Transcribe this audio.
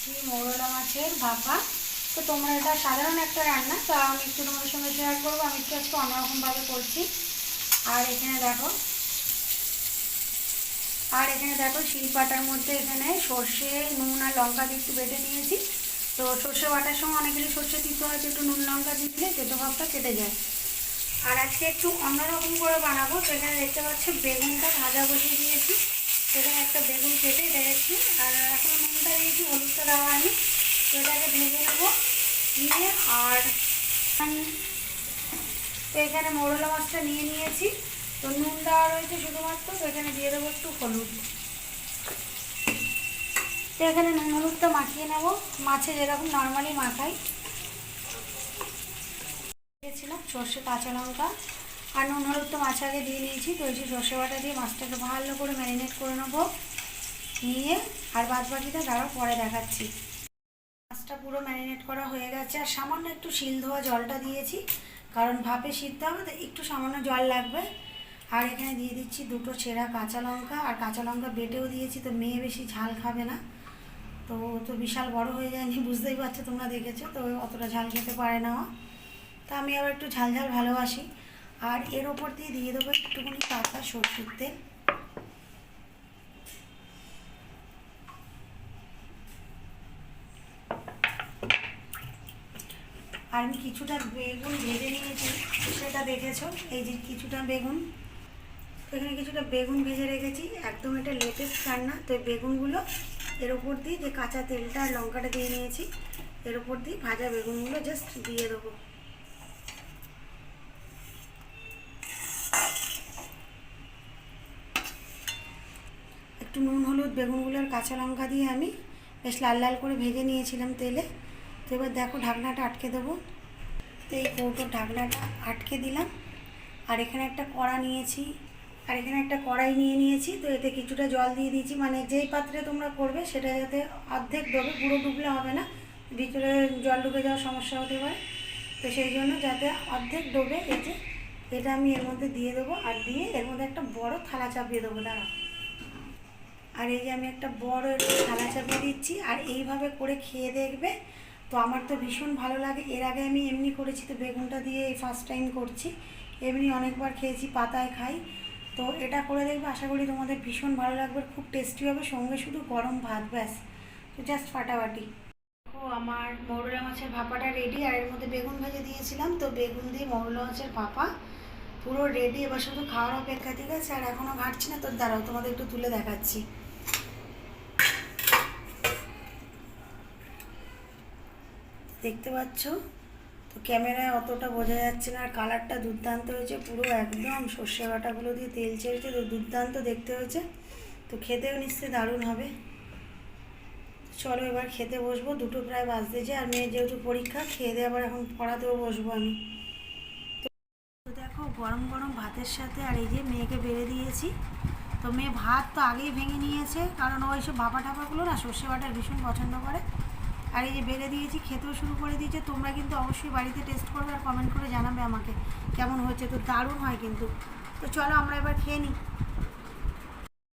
করছি মৌরলা মাছের ভাপা। তো তোমরা এটা সাধারণ একটা রান্না, তা আমি একটু তোমাদের সঙ্গে শেয়ার করবো। আমি একটু অন্যরকমভাবে করছি। আর এখানে দেখো শিলপাটার মধ্যে এখানে সর্ষে, নুন আর লঙ্কা দিয়ে একটু বেটে নিয়েছি। তো সর্ষে বাটার সময় অনেকেরই সর্ষে তিতো হয়তো একটু নুন লঙ্কা দিয়ে দিলে তেতো ভাবটা কেটে যায়। আর আজকে একটু অন্যরকম করে বানাবো। তো এখানে দেখতে পাচ্ছি বেগুনটা ভাজা বসিয়ে দিয়েছি। সেখানে একটা বেগুন কেটে রেখেছি, আর এখনো নুনটা দিয়েছি, হলুদটা দেওয়া হয়নি। তো এটাকে ভেজে নেবো নিয়ে। আর তো এখানে মৌরলা মাছটা নিয়ে নিয়েছি। তো নুন দেওয়া রয়েছে শুধুমাত্র। তো এখানে দিয়ে দেবো একটু হলুদ। তো এখানে নুন হলুদটা মাখিয়ে নেবো মাছে যেরকম নর্মালি মাখাই। দিয়েছিলাম সর্ষে, কাঁচা লঙ্কা আর নুন হলুদ তো মাছ আগে দিয়ে নিয়েছি। তো এই যে সর্ষে বাটা দিয়ে মাছটাকে ভালো করে ম্যারিনেট করে নেবো নিয়ে। আর বাদ বাকিটা দাঁড়াও পরে দেখাচ্ছি। মাছটা পুরো ম্যারিনেট করা হয়ে গেছে। আর সামান্য একটু শিল ধোয়া জলটা দিয়েছি, কারণ ভাপে সিদ্ধ হবে তো একটু সামান্য জল লাগবে। আর এখানে দিয়ে দিচ্ছি দুটো ছেঁড়া কাঁচা লঙ্কা, আর কাঁচা লঙ্কা বেটেও দিয়েছি। তো মেয়ে বেশি ঝাল খাবে না, তো তো বিশাল বড় হয়ে যায়নি, বুঝতেই পারছো, তোমরা দেখেছো তো, অতটা ঝাল খেতে পারে না। তা আমি আবার একটু ঝাল ঝাল ভালোবাসি। আর এর ওপর দিয়ে দেবো একটুখানি কাঁচা সরষের তেল। আর আমি কিছুটা বেগুন ভেজে নিয়েছি, সেটা দেখেছো। এই যে কিছুটা বেগুন, এখানে কিছুটা বেগুন ভেজে রেখেছি। একদম এটা লেটেস্ট রান্না। তো এই বেগুনগুলো এর ওপর দিয়ে, যে কাঁচা তেলটা আর লঙ্কাটা দিয়ে নিয়েছি, এর ওপর দিয়ে ভাজা বেগুনগুলো জাস্ট দিয়ে দেবো। একটু নুন হলুদ বেগুনগুলোর কাঁচা লঙ্কা দিয়ে আমি বেশ লাল লাল করে ভেজে নিয়েছিলাম তেলে। তো এবার দেখো ঢাকনাটা আটকে দেবো। তো এই কৌটোর ঢাকনাটা আটকে দিলাম। আর এখানে একটা কড়া নিয়েছি, আর এখানে একটা কড়াই নিয়ে নিয়েছি। তো এতে কিছুটা জল দিয়ে দিয়েছি, মানে যেই পাত্রে তোমরা করবে সেটা যাতে অর্ধেক ডোবে, পুরো ডুবলে হবে না, ভিতরে জল ঢুকে যাওয়ার সমস্যা হতে পারে। তো সেই জন্য যাতে অর্ধেক ডোবে, এই যে এটা আমি এর মধ্যে দিয়ে দেবো। আর দিয়ে এর মধ্যে একটা বড় থালা চাপিয়ে দেবো। দাঁড়া, আর এই যে আমি একটা বড় থালা চাপিয়ে দিচ্ছি। আর এইভাবে করে খেয়ে দেখবে। তো আমার তো ভীষণ ভালো লাগে। এর আগে আমি এমনি করেছি, তো বেগুনটা দিয়ে এই ফার্স্ট টাইম করছি। এমনি অনেকবার খেয়েছি, পাতায় খাই। তো এটা করে দেখবে, আশা করি তোমাদের ভীষণ ভালো লাগবে, খুব টেস্টি হবে। সঙ্গে শুধু গরম ভাত, ব্যাস, তো জাস্ট ফাটাফাটি। দেখো আমার মৌরলা মাছের ভাপাটা রেডি। আর এর মধ্যে বেগুন ভেজে দিয়েছিলাম, তো বেগুন দিয়ে মৌরলা মাছের ভাপা পুরো রেডি। এবার শুধু খাওয়ার অপেক্ষা, ঠিক আছে? আর এখনও ঘাটছি না, তোর দাঁড়াও তোমাদের একটু তুলে দেখাচ্ছি। দেখতে পাচ্ছ তো, ক্যামেরায় অতটা বোঝা যাচ্ছে না। আর কালারটা দুর্দান্ত হয়েছে, পুরো একদম সর্ষে বাটাগুলো দিয়ে তেল ছেড়েছে, তো দুর্দান্ত দেখতে হয়েছে। তো খেতেও নিশ্চয়ই দারুণ হবে। চলো এবার খেতে বসবো, দুটো প্রায় বাজতে যায়। আর মেয়ের যেহেতু পরীক্ষা, খেয়ে দিয়ে আবার এখন পড়াতেও বসবো আমি। তো দেখো গরম গরম ভাতের সাথে, আর এই যে মেয়েকে বেড়ে দিয়েছি। তো মেয়ে ভাত তো আগেই ভেঙে নিয়েছে, কারণ ও এইসব ভাপা ঠাপাগুলো না সর্ষে বাটার ভীষণ পছন্দ করে। আর এই যে বেড়ে দিয়েছি, খেতেও শুরু করে দিয়েছে। তোমরা কিন্তু অবশ্যই বাড়িতে টেস্ট করবে আর কমেন্ট করে জানাবে আমাকে কেমন হয়েছে। তো দারুণ হয় কিন্তু। তো চলো আমরা এবার খেয়ে নিই।